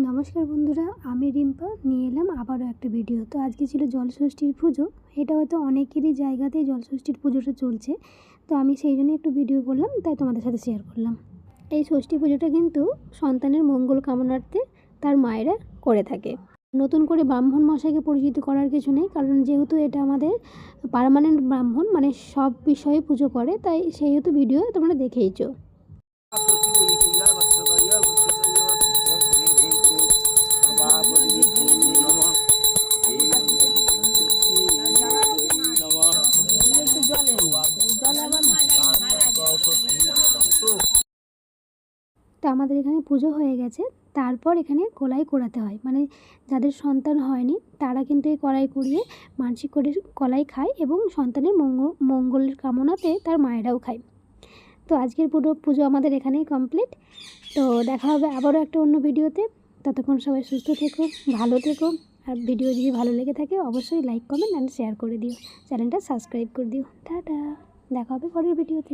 নমস্কার বন্ধুরা, আমি রিম্পা নিয়ে এলাম আবারও একটা ভিডিও। তো আজকে ছিল জলষষ্ঠীর পুজো। এটা হয়তো অনেকেরই জায়গাতেই জলষষ্ঠীর পুজোটা চলছে, তো আমি সেই জন্য একটু ভিডিও করলাম, তাই তোমাদের সাথে শেয়ার করলাম। এই ষষ্ঠী পুজোটা কিন্তু সন্তানের মঙ্গল কামনার্থে তার মায়েরা করে থাকে। নতুন করে ব্রাহ্মণ মশাইকে পরিচিত করার কিছু নেই, কারণ যেহেতু এটা আমাদের পার্মানেন্ট ব্রাহ্মণ, মানে সব বিষয়ে পুজো করে, তাই সেহেতু ভিডিও তোমরা দেখেইছো। তো আমাদের এখানে পুজো হয়ে গেছে, তারপর এখানে কলাই কোড়াতে হয়, মানে যাদের সন্তান হয়নি তারা কিন্তু এই কলাই কুড়িয়ে মানসিক করে কলাই খায় এবং সন্তানের মঙ্গলের কামনাতে তার মায়েরাও খায়। তো আজকের পুরো পুজো আমাদের এখানেই কমপ্লিট। তো দেখা হবে আবারও একটা অন্য ভিডিওতে। ততক্ষণ সবাই সুস্থ থেকো, ভালো থেকো। আর ভিডিও যদি ভালো লেগে থাকে অবশ্যই লাইক, কমেন্ট অ্যান্ড শেয়ার করে দিও। চ্যানেলটা সাবস্ক্রাইব করে দিও। টাটা, দেখা হবে পরের ভিডিওতে।